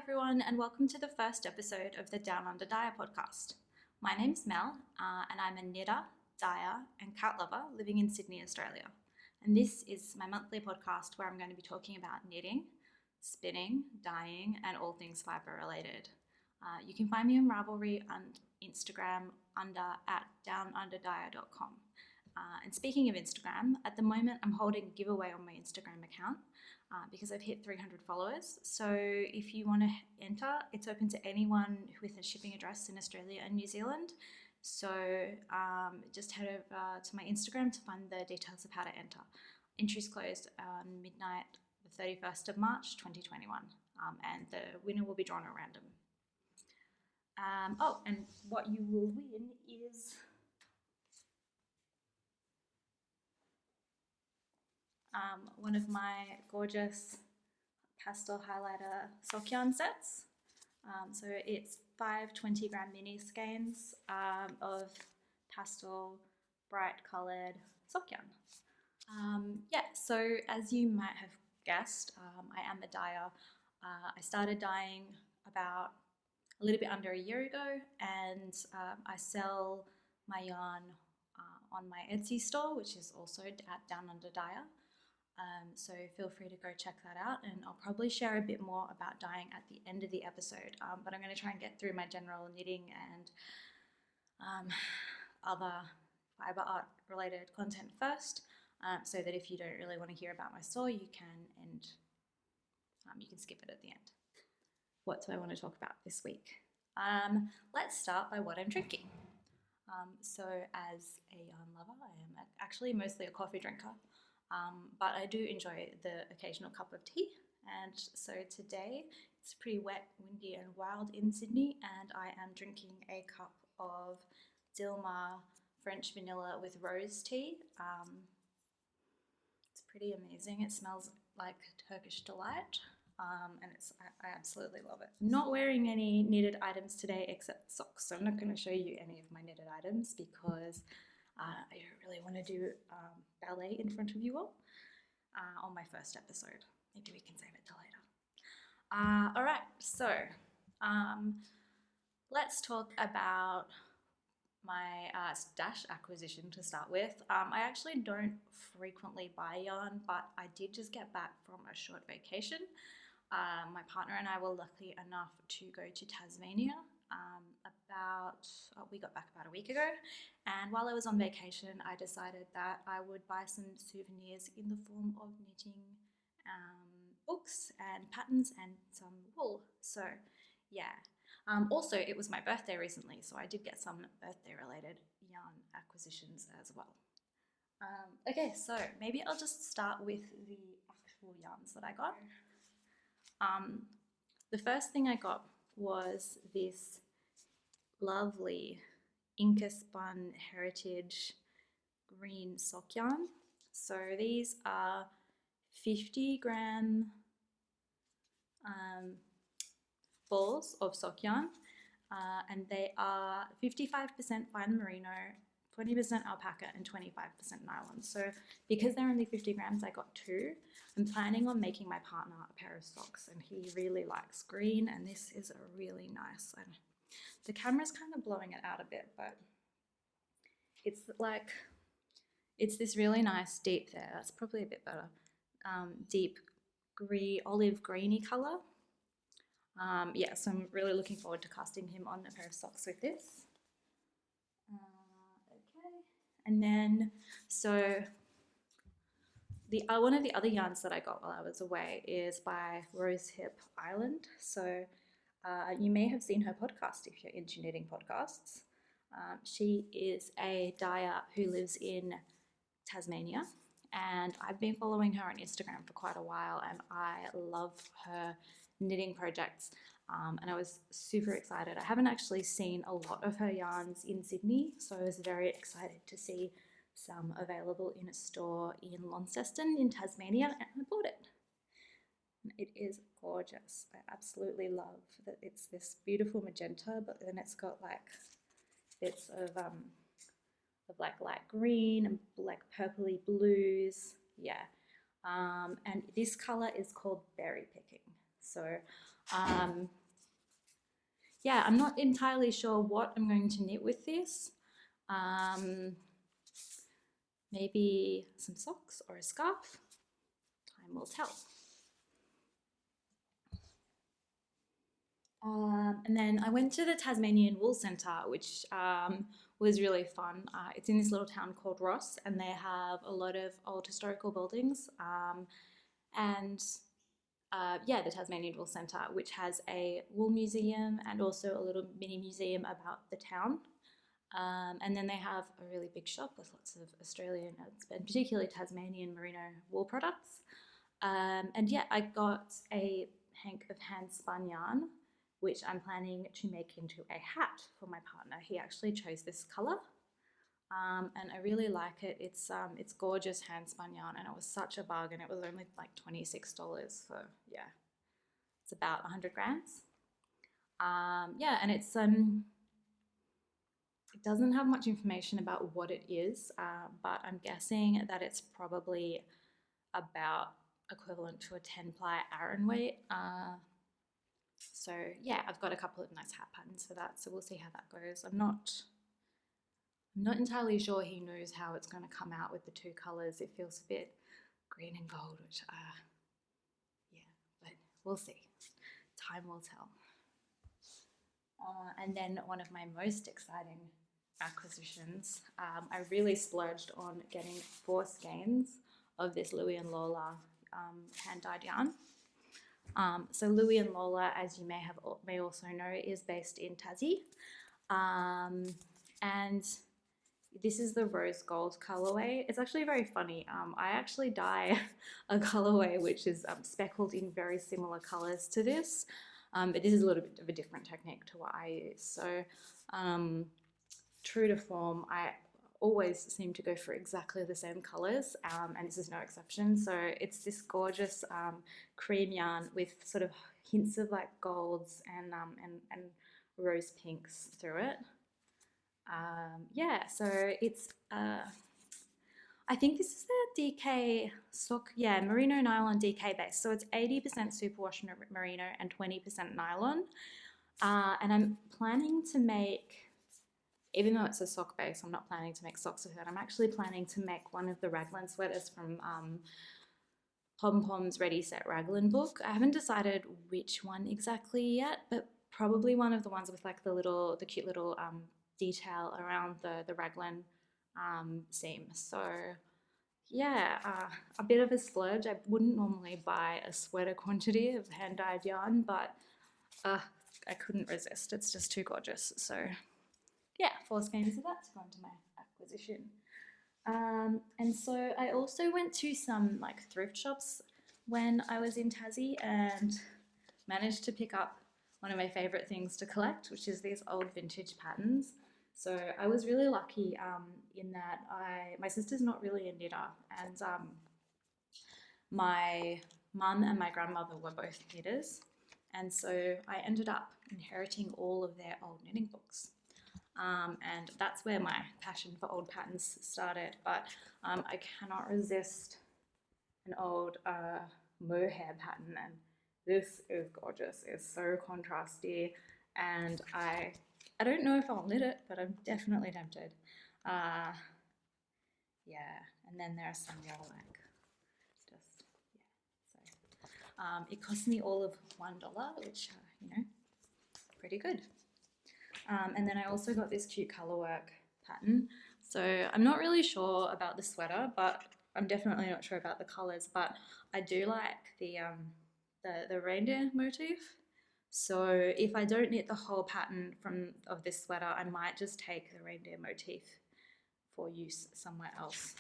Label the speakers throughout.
Speaker 1: everyone, and welcome to the first episode of the DownUnderDyer podcast. My name's Mel, and I'm a knitter, dyer, and cat lover living in Sydney, Australia. And this is my monthly podcast where I'm going to be talking about knitting, spinning, dyeing, and all things fibre related. You can find me on Ravelry and Instagram at DownUnderDyer.com. And speaking of Instagram, at the moment I'm holding a giveaway on my Instagram account because I've hit 300 followers. So if you want to enter, it's open to anyone with a shipping address in Australia and New Zealand. So just head over to my Instagram to find the details of how to enter. Entries close on midnight, the 31st of March 2021, and the winner will be drawn at random. And what you will win is one of my gorgeous pastel highlighter sock yarn sets. So it's 5 20-gram mini skeins of pastel, bright coloured sock yarn. So as you might have guessed, I am a dyer. I started dyeing about a little bit under a year ago, and I sell my yarn on my Etsy store, which is also at DownUnderDyer. So feel free to go check that out, and I'll probably share a bit more about dyeing at the end of the episode, but I'm going to try and get through my general knitting and other fibre art related content first, so that if you don't really want to hear about my store, you can, and you can skip it at the end. What do I want to talk about this week? Let's start by what I'm drinking. So as a yarn lover, I am actually mostly a coffee drinker. But I do enjoy the occasional cup of tea, and so today it's pretty wet, windy and wild in Sydney, and I am drinking a cup of Dilmah French vanilla with rose tea. It's pretty amazing. It smells like Turkish delight, and I absolutely love it. I'm not wearing any knitted items today except socks, so I'm not going to show you any of my knitted items because I don't really want to do ballet in front of you all on my first episode. Maybe we can save it till later. All right, so let's talk about my stash acquisition to start with. I actually don't frequently buy yarn, but I did just get back from a short vacation. My partner and I were lucky enough to go to Tasmania. We got back about a week ago, and while I was on vacation I decided that I would buy some souvenirs in the form of knitting books and patterns and some wool. So yeah, also it was my birthday recently, so I did get some birthday related yarn acquisitions as well. Okay, so maybe I'll just start with the actual yarns that I got. The first thing I got was this lovely Inca spun heritage green sock yarn. So these are 50-gram balls of sock yarn, and they are 55% fine merino, 20% alpaca and 25% nylon. So because they're only 50 grams, I got 2. I'm planning on making my partner a pair of socks, and he really likes green, and this is a really nice, the camera's kind of blowing it out a bit, but it's this really nice deep there. That's probably a bit better. Deep olive greeny color. So I'm really looking forward to casting him on a pair of socks with this. Okay, and then so one of the other yarns that I got while I was away is by Rosehip Island. So you may have seen her podcast if you're into knitting podcasts. She is a dyer who lives in Tasmania, and I've been following her on Instagram for quite a while, and I love her knitting projects, and I was super excited. I haven't actually seen a lot of her yarns in Sydney, so I was very excited to see some available in a store in Launceston in Tasmania, and I bought it. It is gorgeous. I absolutely love that it's this beautiful magenta, but then it's got like bits of like light green and like purpley blues. Yeah. And this color is called berry picking. So yeah, I'm not entirely sure what I'm going to knit with this. Maybe some socks or a scarf. Time will tell. And then I went to the Tasmanian Wool Centre, which was really fun. It's in this little town called Ross, and they have a lot of old historical buildings. Yeah, the Tasmanian Wool Centre, which has a wool museum and also a little mini museum about the town. And then they have a really big shop with lots of Australian, and particularly Tasmanian merino wool products. And yeah, I got a hank of hand spun yarn, which I'm planning to make into a hat for my partner. He actually chose this colour. And I really like it. It's gorgeous hand spun yarn, and it was such a bargain. It was only like $26 for, yeah, it's about 100 grams. Yeah, and it's it doesn't have much information about what it is, but I'm guessing that it's probably about equivalent to a 10-ply Aran weight. So yeah, I've got a couple of nice hat patterns for that, so we'll see how that goes. I'm not entirely sure he knows how it's going to come out with the two colours. It feels a bit green and gold, which yeah, but we'll see. Time will tell. And then one of my most exciting acquisitions, I really splurged on getting 4 skeins of this Louis and Lola hand-dyed yarn. So Louis and Lola, as you may also know, is based in Tassie, and this is the rose gold colorway. It's actually very funny. I actually dye a colorway which is speckled in very similar colors to this, but this is a little bit of a different technique to what I use. So true to form, I always seem to go for exactly the same colors, and this is no exception. So it's this gorgeous cream yarn with sort of hints of like golds and rose pinks through it. Yeah, so it's I think this is the DK sock, yeah, merino nylon DK base. So it's 80% superwash merino and 20% nylon. And I'm planning to make, even though it's a sock base, I'm not planning to make socks with it. I'm actually planning to make one of the raglan sweaters from Pom Pom's Ready Set Raglan book. I haven't decided which one exactly yet, but probably one of the ones with like the cute little detail around the raglan seam. So yeah, a bit of a splurge. I wouldn't normally buy a sweater quantity of hand-dyed yarn, but I couldn't resist. It's just too gorgeous. So yeah, 4 skeins of that to go into my acquisition. And so I also went to some like thrift shops when I was in Tassie and managed to pick up one of my favorite things to collect, which is these old vintage patterns. So I was really lucky in that my sister's not really a knitter, and my mum and my grandmother were both knitters, and so I ended up inheriting all of their old knitting books. And that's where my passion for old patterns started, but I cannot resist an old mohair pattern, and this is gorgeous. It's so contrasty, and I don't know if I'll knit it, but I'm definitely tempted. Yeah, and then there are some real like, just, yeah, so it cost me all of $1, which, you know, pretty good. And then I also got this cute colorwork pattern. So I'm not really sure about the sweater, but I'm definitely not sure about the colors, but I do like the reindeer motif. So if I don't knit the whole pattern of this sweater, I might just take the reindeer motif for use somewhere else.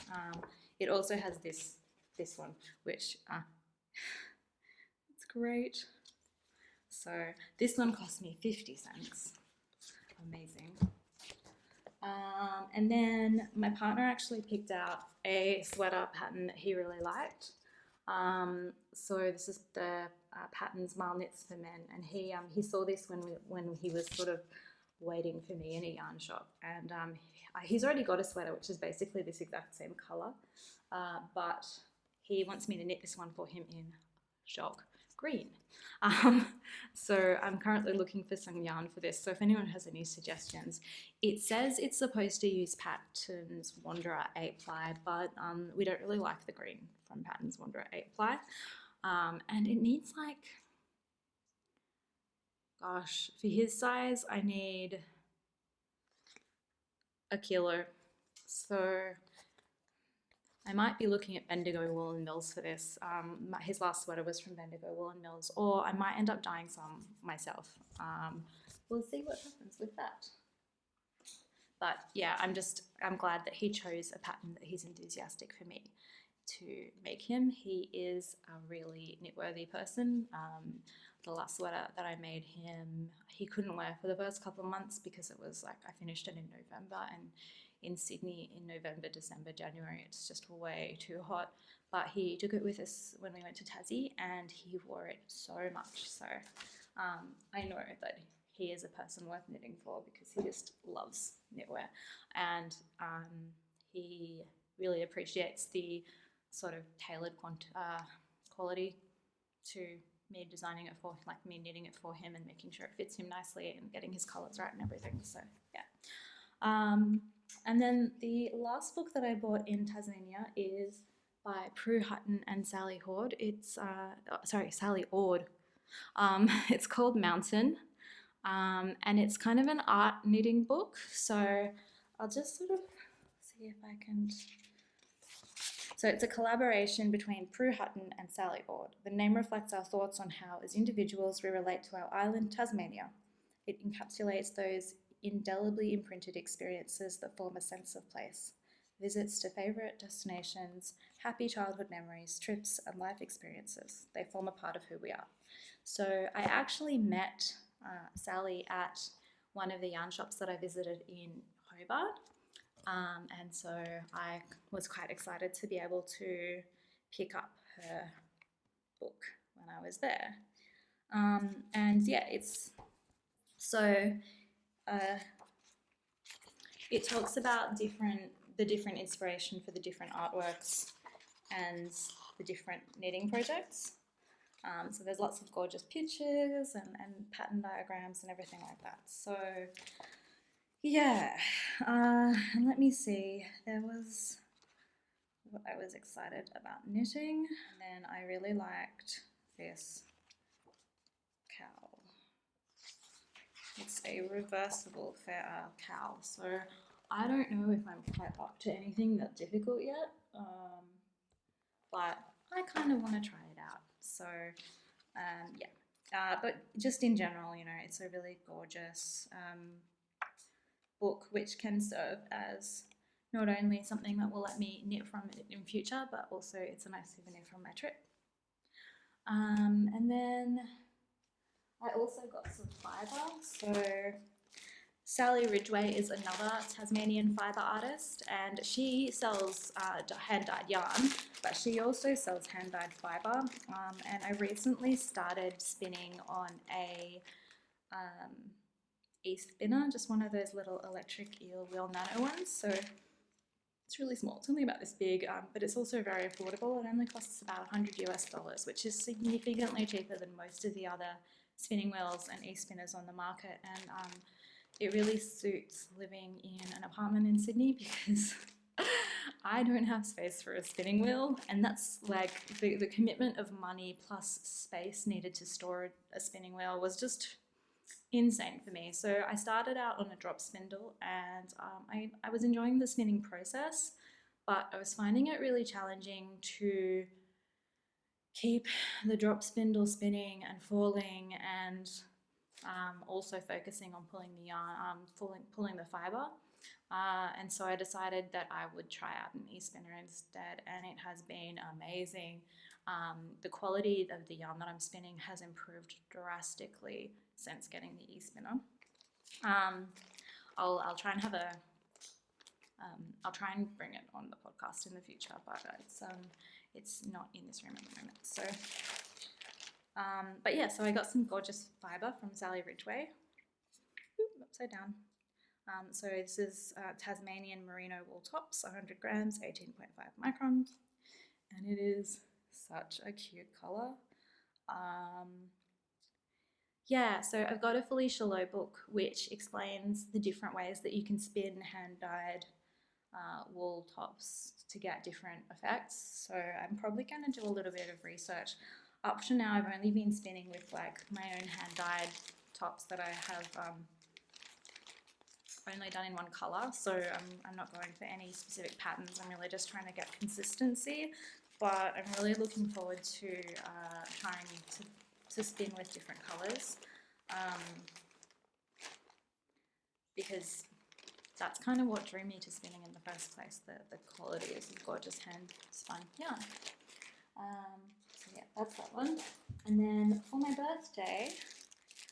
Speaker 1: It also has this one, which it's great. So this one cost me 50 cents. Amazing. And then my partner actually picked out a sweater pattern that he really liked. So this is the pattern Smile Knits for Men, and he saw this when he was sort of waiting for me in a yarn shop, and he's already got a sweater which is basically this exact same color, but he wants me to knit this one for him in shock, green. So I'm currently looking for some yarn for this. So if anyone has any suggestions, it says it's supposed to use Patterns Wanderer 8 ply, but we don't really like the green from Patterns Wanderer 8 ply. And it needs like, gosh, for his size, I need a kilo. So I might be looking at Bendigo Woolen Mills for this. His last sweater was from Bendigo Woolen Mills, or I might end up dyeing some myself. We'll see what happens with that. But yeah, I'm glad that he chose a pattern that he's enthusiastic for me to make him. He is a really knitworthy person. The last sweater that I made him, he couldn't wear for the first couple of months because it was like, I finished it in November, and in Sydney in November, December, January, it's just way too hot. But he took it with us when we went to Tassie, and he wore it so much. So I know that he is a person worth knitting for because he just loves knitwear, and he really appreciates the sort of tailored quality to me designing it for, like me knitting it for him and making sure it fits him nicely and getting his colours right and everything. So yeah. And then the last book that I bought in Tasmania is by Prue Hutton and Sally Hord. It's Sally Ord. It's called Mountain, and it's kind of an art knitting book. So I'll just sort of see if I can. So it's a collaboration between Prue Hutton and Sally Ord. The name reflects our thoughts on how, as individuals, we relate to our island, Tasmania. It encapsulates those indelibly imprinted experiences that form a sense of place. Visits to favourite destinations, happy childhood memories, trips and life experiences. They form a part of who we are. So I actually met Sally at one of the yarn shops that I visited in Hobart. And so I was quite excited to be able to pick up her book when I was there. And yeah, it talks about the different inspiration for the different artworks and the different knitting projects. So there's lots of gorgeous pictures and pattern diagrams and everything like that. So yeah, and let me see, there was what I was excited about knitting, and then I really liked this cowl. It's a reversible cowl, so I don't know if I'm quite up to anything that difficult yet, but I kind of want to try it out. So yeah, but just in general, you know, it's a really gorgeous book which can serve as not only something that will let me knit from it in future, but also it's a nice souvenir from my trip. And then I also got some fibre. So Sally Ridgway is another Tasmanian fibre artist, and she sells hand-dyed yarn, but she also sells hand-dyed fibre. And I recently started spinning on a e-spinner, just one of those little electric eel wheel nano ones. So it's really small. It's only about this big, but it's also very affordable. It only costs about $100 US, which is significantly cheaper than most of the other spinning wheels and e-spinners on the market. And it really suits living in an apartment in Sydney because I don't have space for a spinning wheel, and that's like the commitment of money plus space needed to store a spinning wheel was just insane for me. So I started out on a drop spindle, and I was enjoying the spinning process, but I was finding it really challenging to keep the drop spindle spinning and falling, and also focusing on pulling the yarn, pulling the fibre. And so I decided that I would try out an e-spinner instead, and it has been amazing. The quality of the yarn that I'm spinning has improved drastically since getting the e-spinner. I'll try and have I'll try and bring it on the podcast in the future, but it's not in this room at the moment. So, but yeah, so I got some gorgeous fibre from Sally Ridgway. Ooh, upside down. So this is Tasmanian merino wool tops, 100 grams, 18.5 microns, and it is such a cute colour. Yeah, so I've got a Felicia Lowe book which explains the different ways that you can spin hand-dyed wool tops to get different effects. So I'm probably going to do a little bit of research. Up to now, I've only been spinning with like my own hand-dyed tops that I have only done in one colour. So I'm not going for any specific patterns. I'm really just trying to get consistency. But I'm really looking forward to trying to spin with different colours, because that's kind of what drew me to spinning in the first place. The quality is gorgeous hand spun yarn. So yeah, that's that one. And then for my birthday,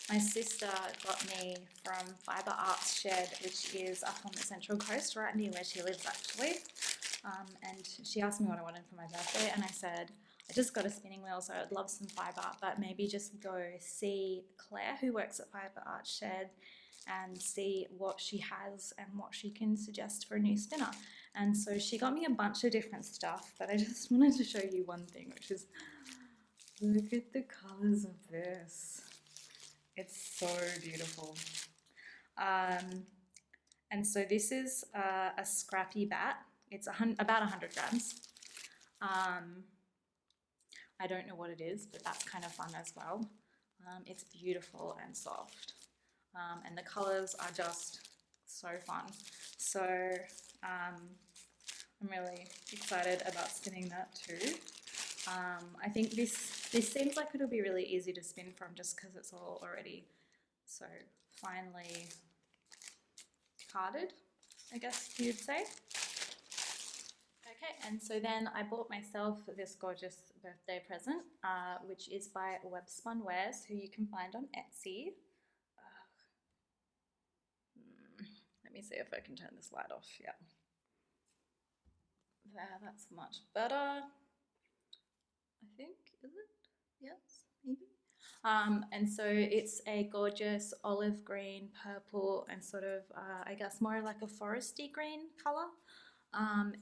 Speaker 1: my sister got me from Fibre Arts Shed, which is up on the Central Coast, right near where she lives actually. And she asked me what I wanted for my birthday, and I said, I just got a spinning wheel, so I'd love some fibre art, but maybe just go see Claire, who works at Fibre Art Shed, and see what she has and what she can suggest for a new spinner. And so she got me a bunch of different stuff, but I just wanted to show you one thing, which is, look at the colours of this. It's so beautiful. And so this is a scrappy bat. It's about 100 grams. I don't know what it is, but that's kind of fun as well. It's beautiful and soft. And the colours are just so fun. So I'm really excited about spinning that too. I think this seems like it'll be really easy to spin from just because it's all already so finely carded, I guess you'd say. Okay, and so then I bought myself this gorgeous birthday present, which is by Webspun Wares, who you can find on Etsy. Let me see if I can turn this light off. Yeah. There, that's much better. I think, is it? Yes, maybe. And so it's a gorgeous olive green, purple, and sort of, I guess, more like a foresty green colour.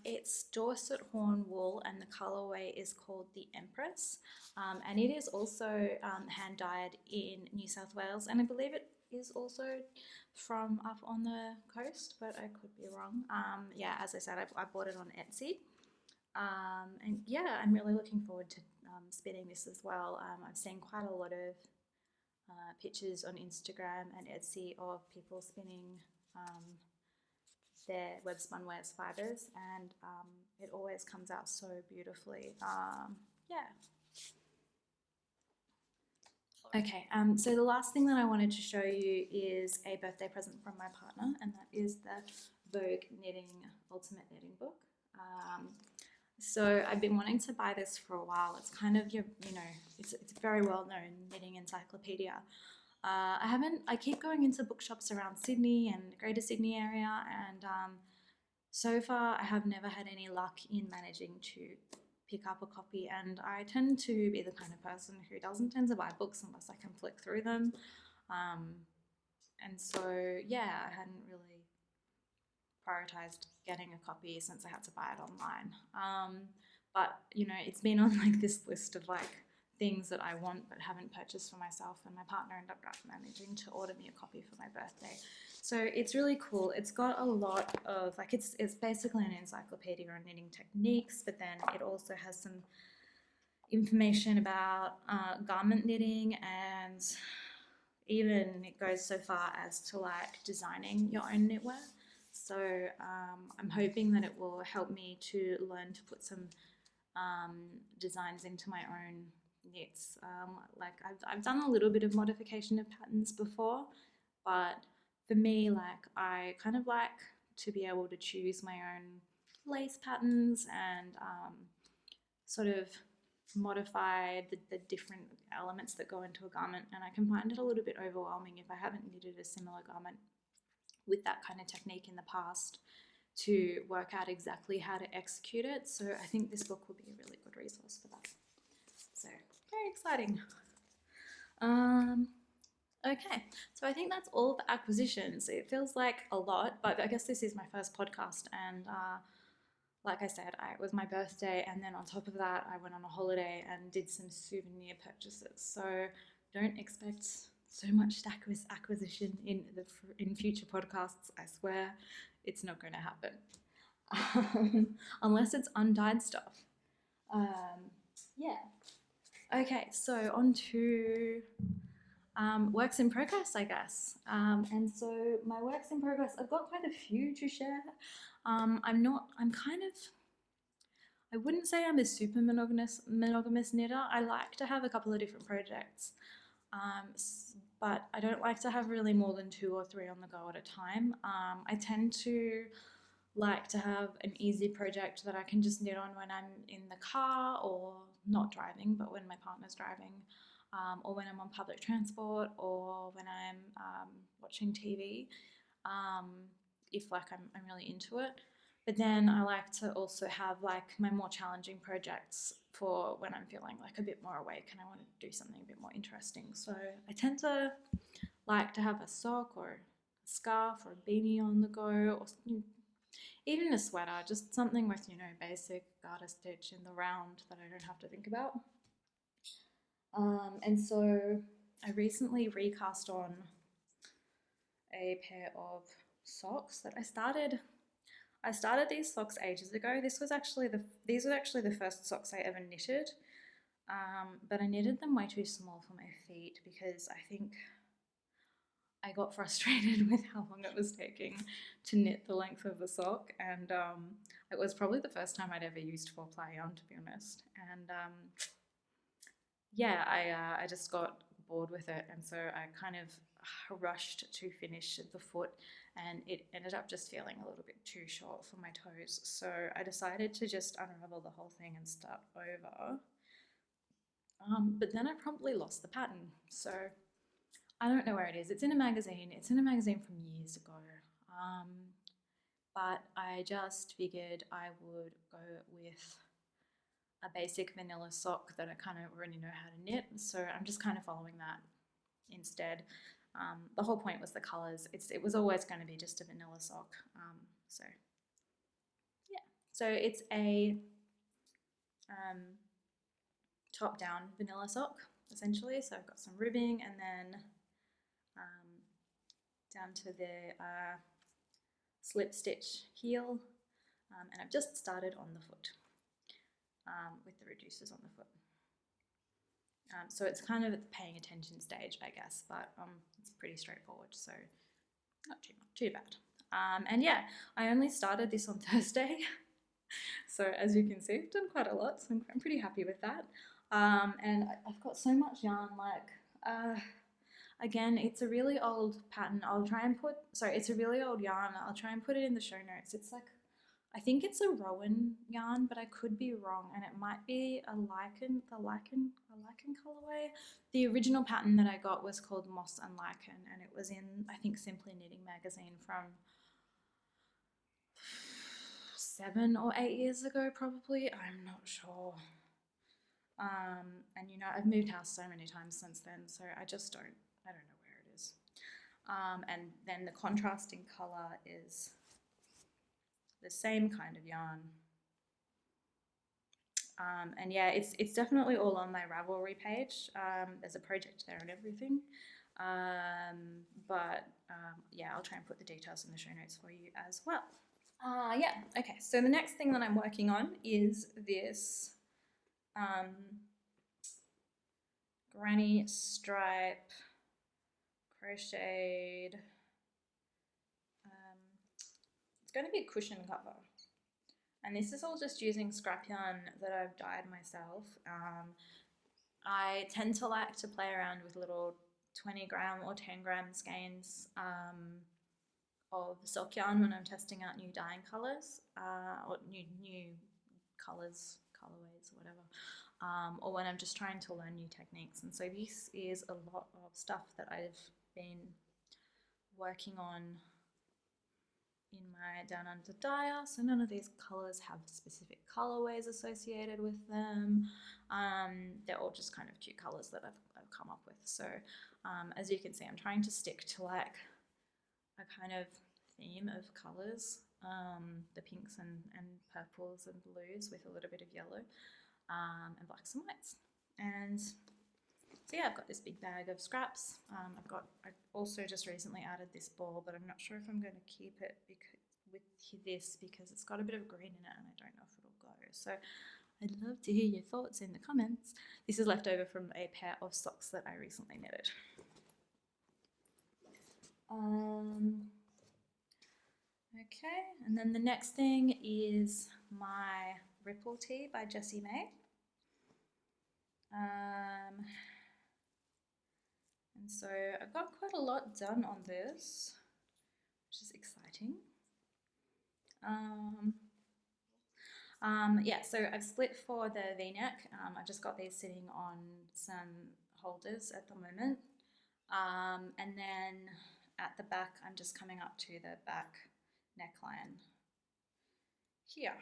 Speaker 1: It's Dorset horn wool, and the colourway is called the Empress. And it is also hand dyed in New South Wales, and I believe it is also from up on the coast, but I could be wrong. Yeah, as I said, I bought it on Etsy. And yeah, I'm really looking forward to spinning this as well. I've seen quite a lot of pictures on Instagram and Etsy of people spinning their Webspun Wares fibres, and it always comes out so beautifully. Yeah. Okay, so the last thing that I wanted to show you is a birthday present from my partner, and that is the Vogue Knitting Ultimate Knitting Book. So I've been wanting to buy this for a while. It's kind of it's a very well-known knitting encyclopedia. I keep going into bookshops around Sydney and the Greater Sydney area, and so far I have never had any luck in managing to pick up a copy, and I tend to be the kind of person who doesn't tend to buy books unless I can flick through them. And so yeah, I hadn't really prioritized getting a copy since I had to buy it online. But it's been on like this list of like things that I want but haven't purchased for myself, and my partner ended up managing to order me a copy for my birthday. So it's really cool. It's got a lot of like it's basically an encyclopedia on knitting techniques, but then it also has some information about garment knitting, and even it goes so far as to like designing your own knitwear. So I'm hoping that it will help me to learn to put some designs into my own knits. Like I've done a little bit of modification of patterns before, but for me, like I kind of like to be able to choose my own lace patterns and sort of modify the different elements that go into a garment, and I can find it a little bit overwhelming if I haven't knitted a similar garment with that kind of technique in the past to work out exactly how to execute it. So I think this book will be a really good resource for that. So very exciting. Okay, so I think that's all for acquisitions. It feels like a lot, but I guess this is my first podcast, and like I said, it was my birthday, and then on top of that, I went on a holiday and did some souvenir purchases. So don't expect so much acquisition in future podcasts. I swear, it's not going to happen unless it's undyed stuff. Yeah. Okay, so on to works in progress, I guess. And so my works in progress, I've got quite a few to share. I wouldn't say I'm a super monogamous knitter. I like to have a couple of different projects, but I don't like to have really more than 2 or 3 on the go at a time. I tend to like to have an easy project that I can just knit on when I'm in the car or not driving, but when my partner's driving, or when I'm on public transport, or when I'm watching TV, if like I'm really into it. But then I like to also have like my more challenging projects for when I'm feeling like a bit more awake and I want to do something a bit more interesting. So I tend to like to have a sock or a scarf or a beanie on the go, or even a sweater, just something with, basic garter stitch in the round that I don't have to think about. And so I recently recast on a pair of socks that I started these socks ages ago. These were actually the first socks I ever knitted, but I knitted them way too small for my feet because I think I got frustrated with how long it was taking to knit the length of the sock, and it was probably the first time I'd ever used 4-ply yarn, to be honest. And yeah, I just got bored with it, and so I kind of rushed to finish the foot, and it ended up just feeling a little bit too short for my toes. So I decided to just unravel the whole thing and start over. But then I promptly lost the pattern, so I don't know where it is. It's in a magazine. It's in a magazine from years ago. But I just figured I would go with a basic vanilla sock that I kind of already know how to knit. So I'm just kind of following that instead. The whole point was the colours. It was always going to be just a vanilla sock. So yeah. So it's a top-down vanilla sock, essentially. So I've got some ribbing, and then down to the slip stitch heel, and I've just started on the foot with the reducers on the foot. So it's kind of at the paying attention stage, I guess, but it's pretty straightforward, so not too bad. And yeah, I only started this on Thursday, so as you can see, I've done quite a lot, so I'm pretty happy with that. And I've got so much yarn, again, it's a really old pattern. It's a really old yarn. I'll try and put it in the show notes. It's like, I think it's a Rowan yarn, but I could be wrong, and it might be a lichen colorway. The original pattern that I got was called Moss and Lichen, and it was in, I think, Simply Knitting magazine from 7 or 8 years ago, probably. I'm not sure. And I've moved house so many times since then, so I don't know where it is. And then the contrasting color is the same kind of yarn. And yeah, it's definitely all on my Ravelry page. There's a project there and everything. Yeah, I'll try and put the details in the show notes for you as well. Yeah, okay, so the next thing that I'm working on is this granny stripe crocheted, it's going to be a cushion cover, and this is all just using scrap yarn that I've dyed myself. I tend to like to play around with little 20-gram or 10-gram skeins of silk yarn when I'm testing out new dyeing colours, or new colours, colourways, or whatever, or when I'm just trying to learn new techniques. And so this is a lot of stuff that I've been working on in my DownUnderDyer. So none of these colours have specific colourways associated with them. They're all just kind of cute colours that I've come up with. So as you can see, I'm trying to stick to like a kind of theme of colours. the pinks and purples and blues with a little bit of yellow, and blacks and whites. And so yeah, I've got this big bag of scraps. I also just recently added this ball, but I'm not sure if I'm going to keep it with this because it's got a bit of green in it and I don't know if it'll go. So I'd love to hear your thoughts in the comments. This is left over from a pair of socks that I recently knitted. Okay, and then the next thing is my Ripple Tee by Jessie May. And so I've got quite a lot done on this, which is exciting. Yeah, so I've split for the V-neck. I just got these sitting on some holders at the moment. And then at the back, I'm just coming up to the back neckline here.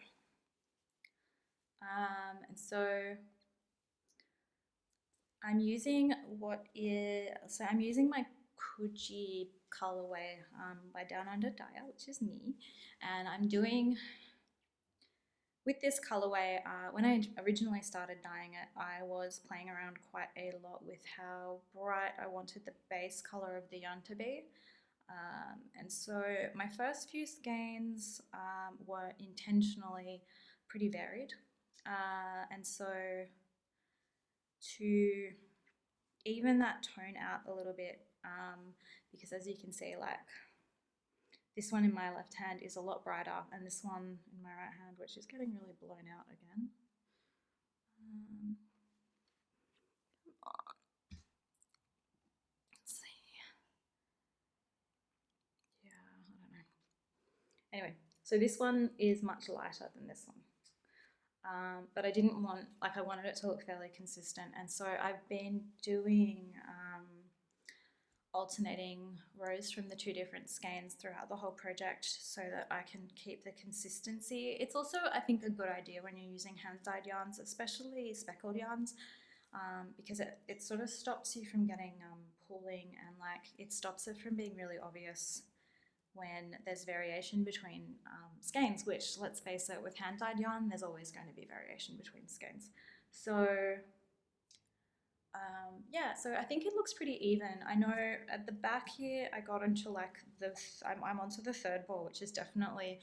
Speaker 1: And so I'm using I'm using my Koji colorway by DownUnderDyer, which is me, and I'm doing with this colorway. When I originally started dyeing it, I was playing around quite a lot with how bright I wanted the base color of the yarn to be. And so my first few skeins were intentionally pretty varied. And so to even that tone out a little bit, because as you can see, like this one in my left hand is a lot brighter, and this one in my right hand, which is getting really blown out again. Come on. Let's see. Yeah, I don't know. Anyway, so this one is much lighter than this one. But I didn't want, like, I wanted it to look fairly consistent, and so I've been doing alternating rows from the two different skeins throughout the whole project so that I can keep the consistency. It's also, I think, a good idea when you're using hand-dyed yarns, especially speckled yarns, because it sort of stops you from getting pulling, and like it stops it from being really obvious when there's variation between skeins, which, let's face it, with hand-dyed yarn, there's always going to be variation between skeins. So yeah, so I think it looks pretty even. I know at the back here, I got into like I'm onto the third ball, which is definitely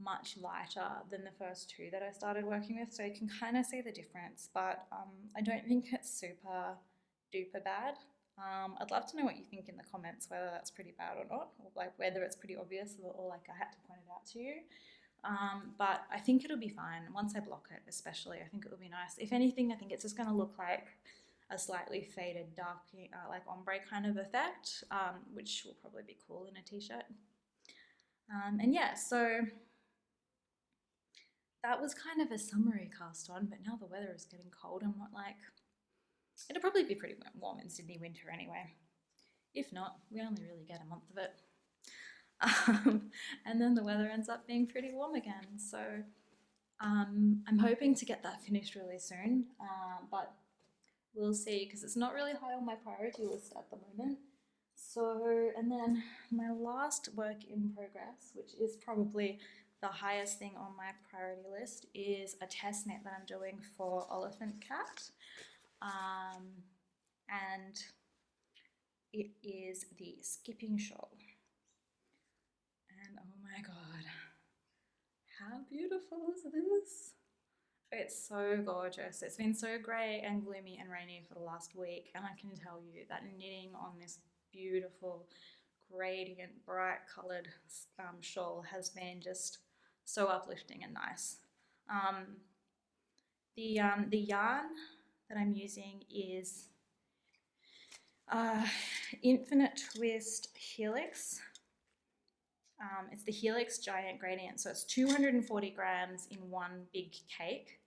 Speaker 1: much lighter than the first two that I started working with, so you can kind of see the difference, but I don't think it's super duper bad. I'd love to know what you think in the comments, whether that's pretty bad or not, or like whether it's pretty obvious or like I had to point it out to you. But I think it'll be fine. Once I block it especially, I think it will be nice. If anything, I think it's just going to look like a slightly faded dark like ombre kind of effect, which will probably be cool in a t-shirt. And yeah, so that was kind of a summery cast on, but now the weather is getting cold. I'm not like, it'll probably be pretty warm in Sydney winter anyway. If not, we only really get a month of it. And then the weather ends up being pretty warm again. So I'm hoping to get that finished really soon, but we'll see, because it's not really high on my priority list at the moment. So, and then my last work in progress, which is probably the highest thing on my priority list, is a test knit that I'm doing for Elephant Cat. And it is the skipping shawl. And oh my god, how beautiful is this? It's so gorgeous. It's been so grey and gloomy and rainy for the last week, and I can tell you that knitting on this beautiful gradient bright coloured shawl has been just so uplifting and nice. The yarn that I'm using is Infinite Twist Helix. It's the Helix Giant Gradient, so it's 240 grams in one big cake.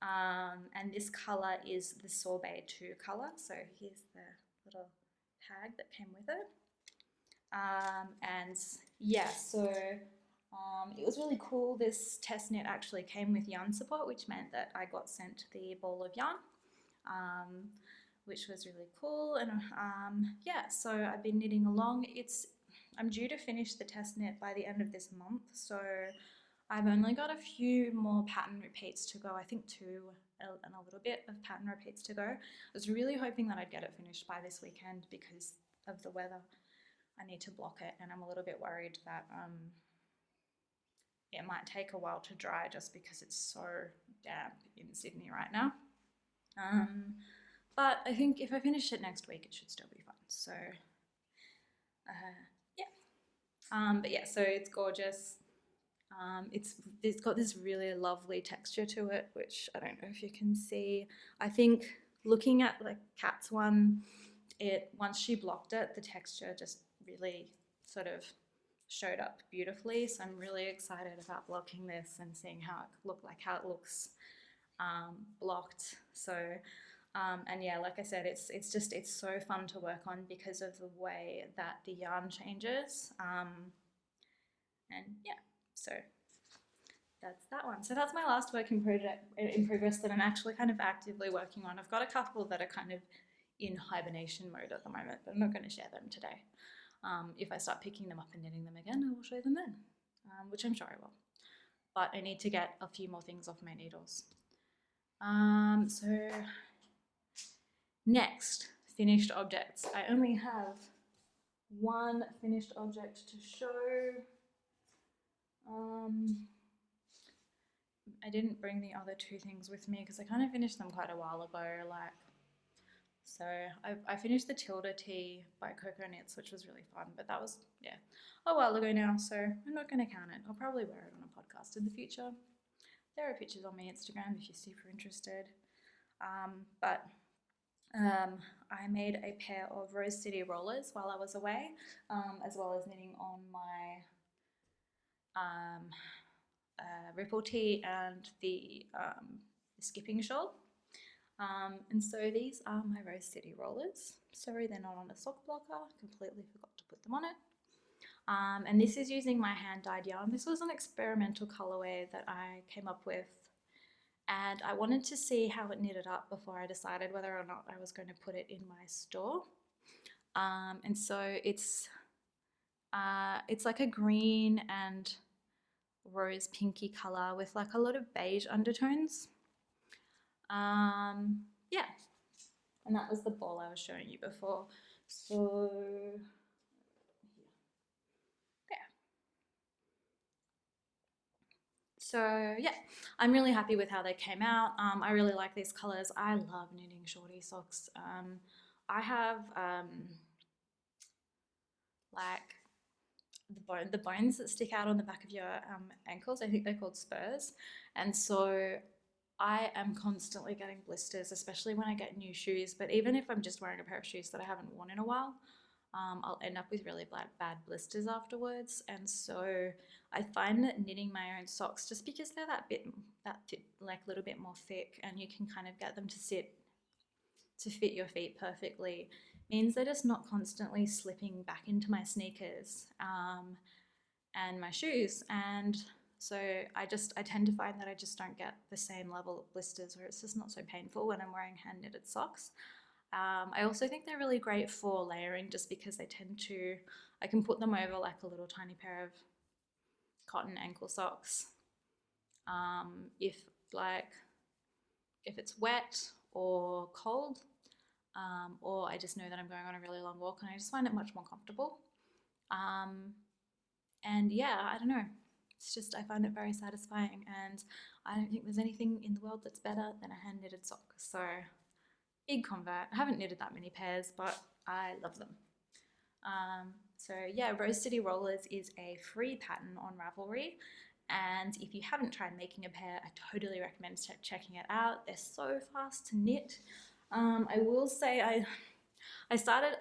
Speaker 1: And this colour is the Sorbet 2 colour, so here's the little tag that came with it. And yeah, so it was really cool. This test knit actually came with yarn support, which meant that I got sent the ball of yarn, which was really cool. And yeah, so I've been knitting along. I'm due to finish the test knit by the end of this month, so I've only got a few more pattern repeats to go. I think 2 and a little bit of pattern repeats to go. I was really hoping that I'd get it finished by this weekend because of the weather. I need to block it, and I'm a little bit worried that it might take a while to dry just because it's so damp in Sydney right now. But I think if I finish it next week, it should still be fun. So yeah. But yeah, so it's gorgeous. It's got this really lovely texture to it, which I don't know if you can see. I think looking at like Kat's one, once she blocked it, the texture just really sort of showed up beautifully. So I'm really excited about blocking this and seeing how it looks blocked. So and yeah, like I said, it's so fun to work on because of the way that the yarn changes. And yeah, so that's that one. So that's my last work in progress that I'm actually kind of actively working on. I've got a couple that are kind of in hibernation mode at the moment, but I'm not going to share them today. If I start picking them up and knitting them again, I will show them then, which I'm sure I will. But I need to get a few more things off my needles. So next, finished objects. I only have one finished object to show. I didn't bring the other 2 things with me because I kind of finished them quite a while ago. So I finished the Tilda Tee by Coco Knits, which was really fun, but that was, yeah, a while ago now, so I'm not going to count it. I'll probably wear it on a podcast in the future. There are pictures on my Instagram if you're super interested. I made a pair of Rose City rollers while I was away, as well as knitting on my Ripple Tee and the skipping shawl. And so these are my Rose City rollers. Sorry, they're not on a sock blocker. Completely forgot to put them on it. And this is using my hand-dyed yarn. This was an experimental colorway that I came up with, and I wanted to see how it knitted up before I decided whether or not I was going to put it in my store. And so it's like a green and rose pinky color with like a lot of beige undertones. Yeah, and that was the ball I was showing you before. So yeah. So yeah, I'm really happy with how they came out. I really like these colors. I love knitting shorty socks. I have like the bones that stick out on the back of your ankles. I think they're called spurs, and so I am constantly getting blisters, especially when I get new shoes. But even if I'm just wearing a pair of shoes that I haven't worn in a while, I'll end up with really bad blisters afterwards. And so I find that knitting my own socks, just because they're like a little bit more thick, and you can kind of get them to fit your feet perfectly, means they're just not constantly slipping back into my sneakers and my shoes. And so I tend to find that I just don't get the same level of blisters, where it's just not so painful when I'm wearing hand knitted socks. I also think they're really great for layering, just because I can put them over like a little tiny pair of cotton ankle socks. If it's wet or cold, or I just know that I'm going on a really long walk, and I just find it much more comfortable. And yeah, I don't know. It's just, I find it very satisfying, and I don't think there's anything in the world that's better than a hand knitted sock. So big convert. I haven't knitted that many pairs, but I love them. So yeah, Rose City Rollers is a free pattern on Ravelry, and if you haven't tried making a pair, I totally recommend checking it out. They're so fast to knit. I will say I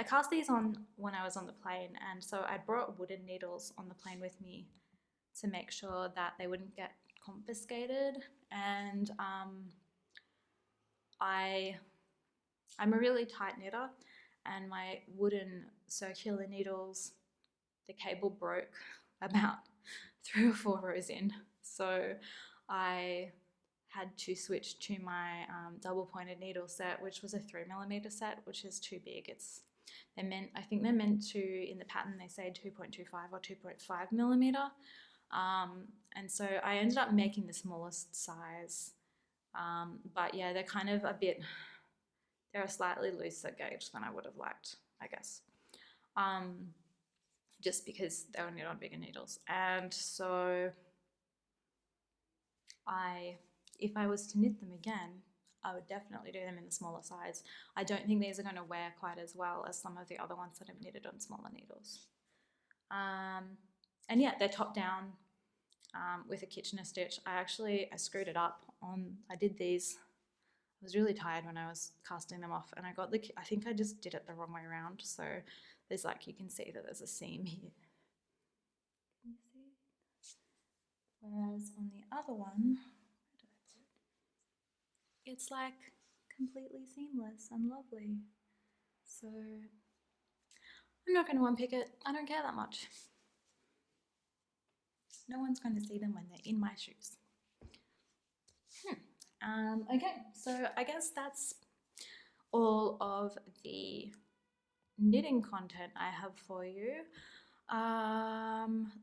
Speaker 1: cast these on when I was on the plane, and so I brought wooden needles on the plane with me to make sure that they wouldn't get confiscated. And I'm a really tight knitter, and my wooden circular needles, the cable broke about 3 or 4 rows in, so I had to switch to my double pointed needle set, which was a 3mm set, which is too big. It's I think they're meant to, in the pattern they say 2.25 or 2.5 millimeter. And so I ended up making the smallest size. But yeah, they're kind of they're a slightly looser gauge than I would have liked, I guess. Just because they were knit on bigger needles. And so if I was to knit them again, I would definitely do them in the smaller size. I don't think these are going to wear quite as well as some of the other ones that I've knitted on smaller needles. And yeah, they're top down with a Kitchener stitch. I screwed it up I did these. I was really tired when I was casting them off, and I think I just did it the wrong way around. So there's you can see that there's a seam here. Can you see? Whereas on the other one, it's completely seamless and lovely. So I'm not going to unpick it. I don't care that much. No one's going to see them when they're in my shoes. Okay, so I guess that's all of the knitting content I have for you.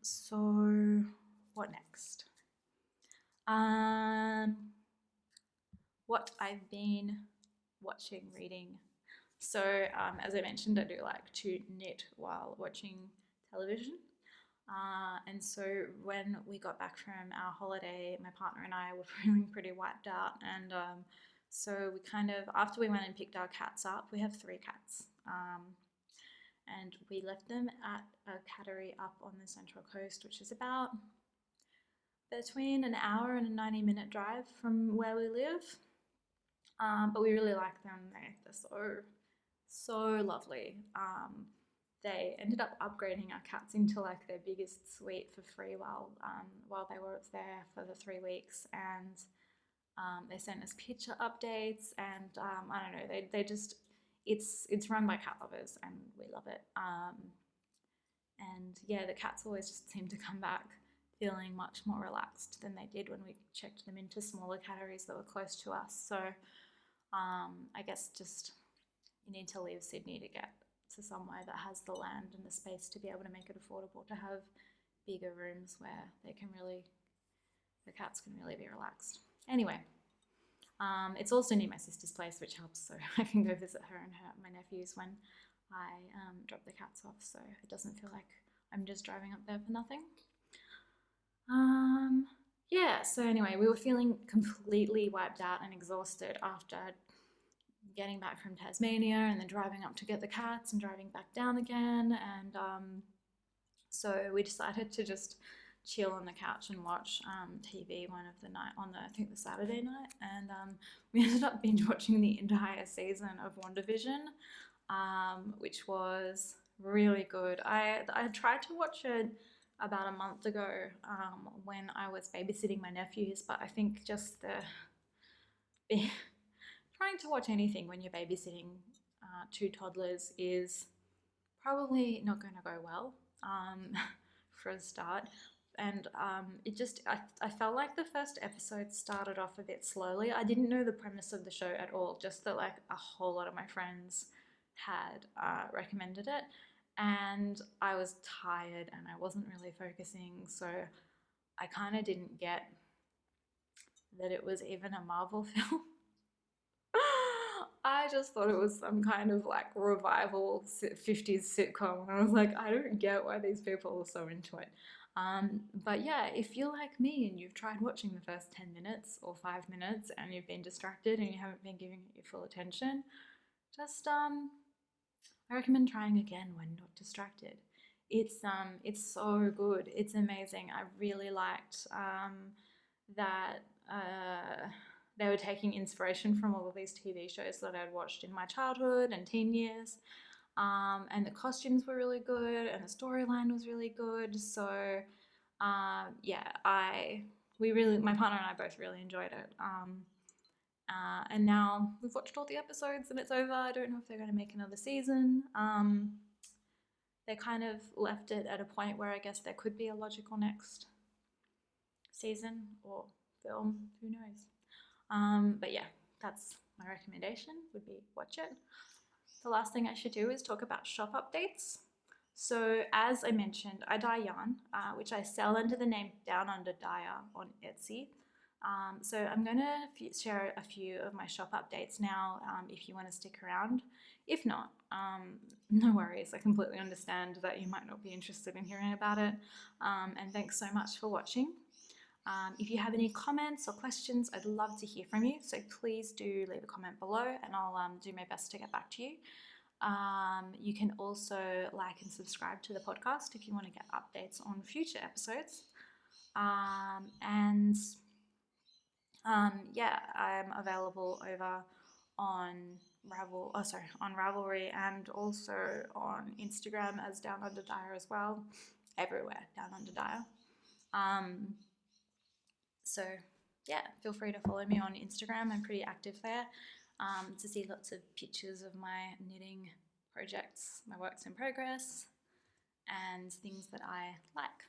Speaker 1: So what next? What I've been watching, reading. So as I mentioned, I do like to knit while watching television. And so when we got back from our holiday, my partner and I were feeling pretty wiped out. And so we after we went and picked our cats up, we have 3 cats. And we left them at a cattery up on the Central Coast, which is about between an hour and a 90-minute drive from where we live. But we really like them. They're so lovely. They ended up upgrading our cats into their biggest suite for free while they were there for the 3 weeks, and they sent us picture updates, and I don't know, they just it's run by cat lovers and we love it. And yeah, the cats always just seem to come back feeling much more relaxed than they did when we checked them into smaller catteries that were close to us. So I guess just you need to leave Sydney to get to somewhere that has the land and the space to be able to make it affordable to have bigger rooms where the cats can really be relaxed. Anyway, it's also near my sister's place, which helps, so I can go visit her and my nephews when I drop the cats off, so it doesn't feel like I'm just driving up there for nothing. Yeah, so anyway, we were feeling completely wiped out and exhausted after getting back from Tasmania and then driving up to get the cats and driving back down again. And so we decided to just chill on the couch and watch TV one of the night on I think the Saturday night. And we ended up binge watching the entire season of WandaVision, which was really good. I tried to watch it about a month ago when I was babysitting my nephews, but I think just trying to watch anything when you're babysitting 2 toddlers is probably not going to go well for a start. And I felt like the first episode started off a bit slowly. I didn't know the premise of the show at all, just that a whole lot of my friends had recommended it. And I was tired and I wasn't really focusing, so I kind of didn't get that it was even a Marvel film. I just thought it was some kind of revival 50s sitcom. And I was like, I don't get why these people are so into it. But yeah, if you're like me and you've tried watching the first 10 minutes or 5 minutes and you've been distracted and you haven't been giving it your full attention, just I recommend trying again when not distracted. It's so good. It's amazing. I really liked that they were taking inspiration from all of these TV shows that I'd watched in my childhood and teen years. And the costumes were really good and the storyline was really good. So yeah, my partner and I both really enjoyed it. And now we've watched all the episodes and it's over. I don't know if they're going to make another season. They kind of left it at a point where I guess there could be a logical next season or film, who knows. But yeah, that's my recommendation, would be watch it. the last thing I should do is talk about shop updates. So as I mentioned, I dye yarn, which I sell under the name DownUnderDyer on Etsy. So I'm going to share a few of my shop updates now if you want to stick around. If not, no worries. I completely understand that you might not be interested in hearing about it. And thanks so much for watching. If you have any comments or questions, I'd love to hear from you. So please do leave a comment below and I'll do my best to get back to you. You can also like and subscribe to the podcast if you want to get updates on future episodes. Yeah, I'm available over on Ravelry and also on Instagram as DownUnderDyer as well. Everywhere, DownUnderDyer. So yeah, feel free to follow me on Instagram. I'm pretty active there to see lots of pictures of my knitting projects, my works in progress, and things that I like.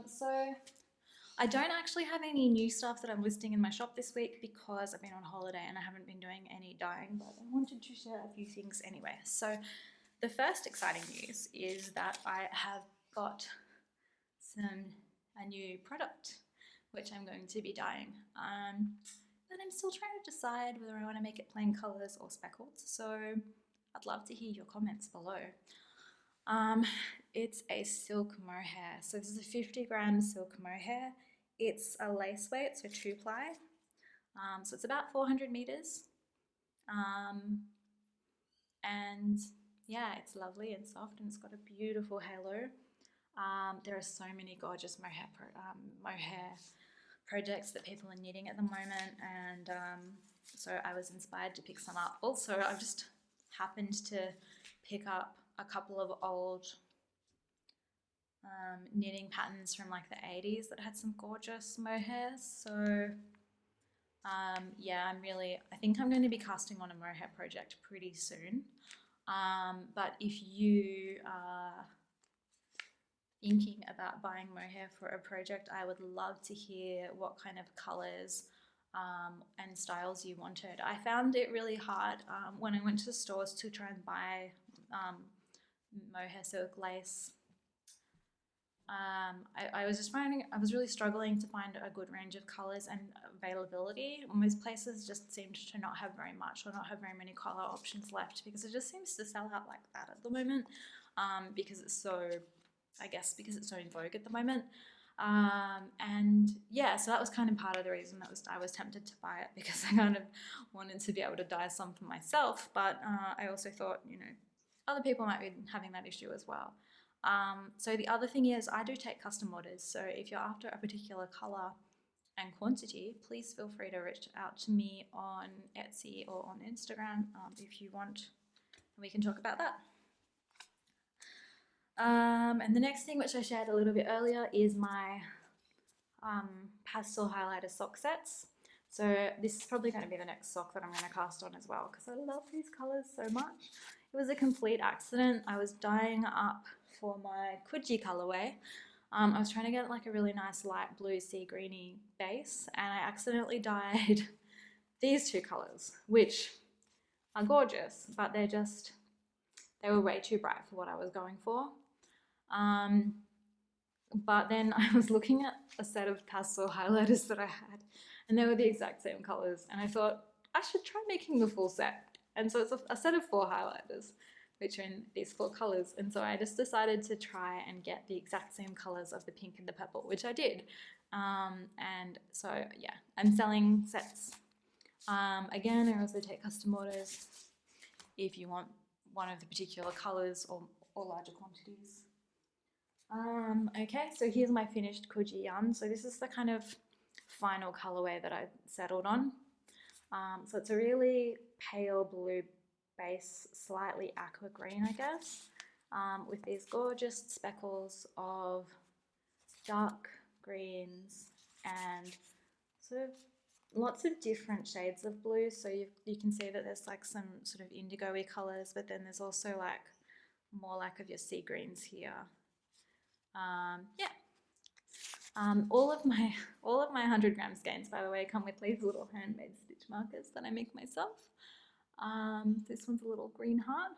Speaker 1: So I don't actually have any new stuff that I'm listing in my shop this week because I've been on holiday and I haven't been doing any dyeing, but I wanted to share a few things anyway. So the first exciting news is that I have got a new product which I'm going to be dyeing. But I'm still trying to decide whether I want to make it plain colours or speckled, so I'd love to hear your comments below. It's a silk mohair. So this is a 50-gram silk mohair. It's a lace weight, so 2-ply. So it's about 400 meters. And yeah, it's lovely and soft and it's got a beautiful halo. There are so many gorgeous mohair projects that people are knitting at the moment, and so I was inspired to pick some up. Also, I've just happened to pick up a couple of old knitting patterns from like the 80s that had some gorgeous mohair. So yeah, I think I'm going to be casting on a mohair project pretty soon. But if you are thinking about buying mohair for a project, I would love to hear what kind of colours and styles you wanted. I found it really hard when I went to the stores to try and buy mohair silk lace. I was really struggling to find a good range of colours and availability. Most places just seemed to not have very much or not have very many colour options left because it just seems to sell out like that at the moment because it's so, I guess because it's so in vogue at the moment. And yeah, so that was kind of part of the reason that I was tempted to buy it, because I kind of wanted to be able to dye some for myself, but I also thought, you know, other people might be having that issue as well. So the other thing is I do take custom orders, so if you're after a particular colour and quantity, please feel free to reach out to me on Etsy or on Instagram if you want, and we can talk about that. And the next thing, which I shared a little bit earlier, is my pastel highlighter sock sets. So this is probably going to be the next sock that I'm going to cast on as well, because I love these colours so much. It was a complete accident. I was dyeing up for my Koji colorway. I was trying to get like a really nice light blue sea greeny base, and I accidentally dyed these two colours, which are gorgeous, but they were way too bright for what I was going for. But then I was looking at a set of pastel highlighters that I had, and they were the exact same colours, and I thought I should try making the full set. And so it's a set of 4 highlighters, which are in these 4 colours, and so I just decided to try and get the exact same colours of the pink and the purple, which I did. And so yeah, I'm selling sets. Again, I also take custom orders if you want one of the particular colours or larger quantities. Okay, so here's my finished Koji yarn. So this is the kind of final colorway that I settled on. So it's a really pale blue base, slightly aqua green, I guess, with these gorgeous speckles of dark greens and sort of lots of different shades of blue. So you can see that there's like some sort of indigo-y colours, but then there's also like more like of your sea greens here. Yeah. All of my 100 gram skeins, by the way, come with these little handmade stitch markers that I make myself. This one's a little green heart.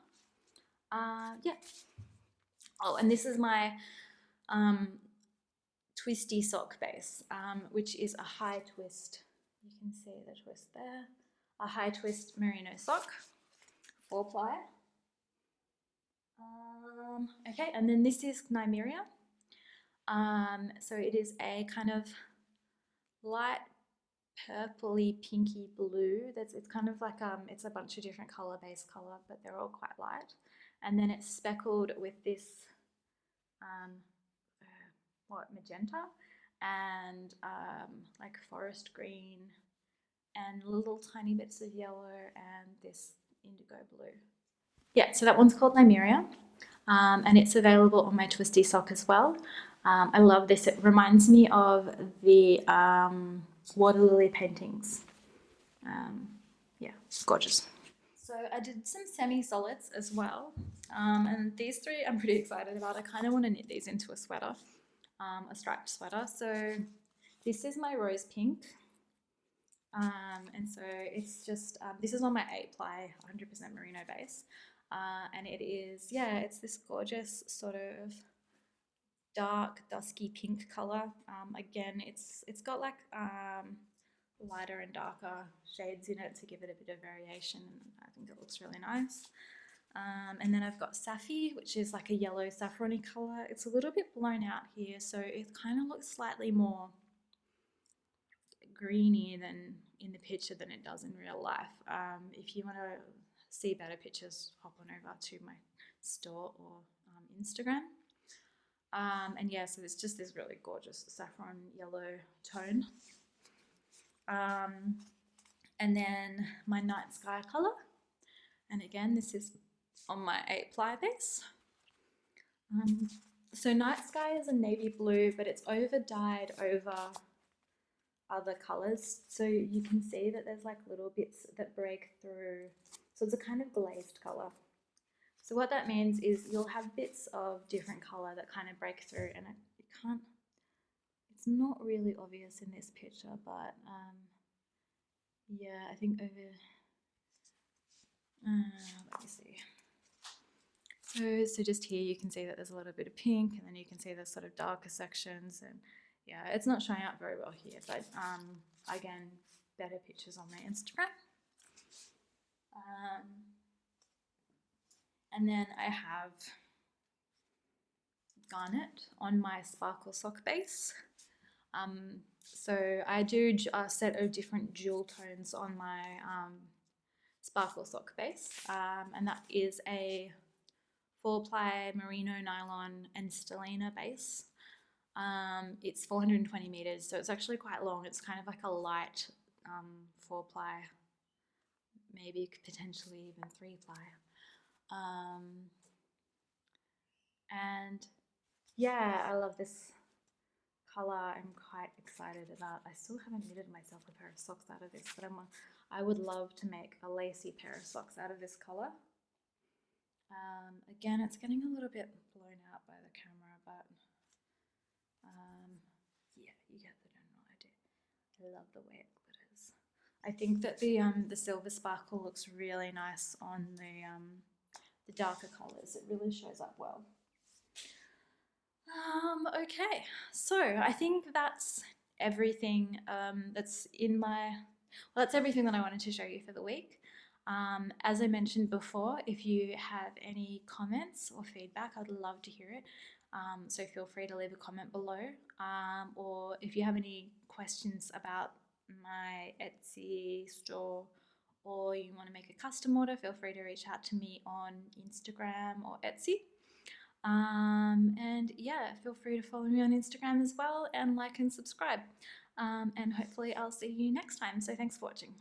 Speaker 1: Yeah. Oh, and this is my twisty sock base, which is a high twist. You can see the twist there. A high twist merino sock, 4-ply. Okay, and then this is Nymeria. So it is a kind of light purpley pinky blue. It's kind of like it's a bunch of different base color, but they're all quite light. And then it's speckled with this magenta and like forest green and little tiny bits of yellow and this indigo blue. Yeah, so that one's called Nymeria, and it's available on my twisty sock as well. I love this. It reminds me of the water lily paintings. Yeah, it's gorgeous. So I did some semi-solids as well, and these three I'm pretty excited about. I kind of want to knit these into a sweater, a striped sweater. So this is my rose pink, and so it's just, this is on my 8-ply 100% merino base, and it is, yeah, it's this gorgeous sort of dark dusky pink color. Again, it's got like lighter and darker shades in it to give it a bit of variation. I think it looks really nice. And then I've got Saffy, which is like a yellow saffrony color. It's a little bit blown out here, so it kind of looks slightly more greeny than in the picture than it does in real life. If you want to see better pictures, hop on over to my store or Instagram. And yeah, so it's just this really gorgeous saffron yellow tone. And then my night sky color, and again this is on my 8-ply base. So night sky is a navy blue, but it's over dyed over other colors, so you can see that there's like little bits that break through, so it's a kind of glazed color. So what that means is you'll have bits of different color that kind of break through, and it's not really obvious in this picture, but yeah, I think over, let me see. So just here you can see that there's a little bit of pink, and then you can see the sort of darker sections, and yeah, it's not showing up very well here, but again, better pictures on my Instagram. And then I have garnet on my sparkle sock base. So I do a set of different jewel tones on my sparkle sock base, and that is a 4-ply merino nylon and stellina base. It's 420 meters, so it's actually quite long. It's kind of like a light 4-ply, maybe potentially even 3-ply. And yeah, I love this color. I'm quite excited about. I still haven't knitted myself a pair of socks out of this, but I would love to make a lacy pair of socks out of this color. Again, it's getting a little bit blown out by the camera, but yeah, you get the general idea. I love the way it glitters. I think that the silver sparkle looks really nice on the darker colors. It really shows up well. Okay, so I think that's everything that's in my, well, that's everything that I wanted to show you for the week. As I mentioned before, if you have any comments or feedback, I'd love to hear it. So feel free to leave a comment below, or if you have any questions about my Etsy store, or you want to make a custom order, feel free to reach out to me on Instagram or Etsy. And yeah, feel free to follow me on Instagram as well, and like and subscribe. And hopefully I'll see you next time. So thanks for watching.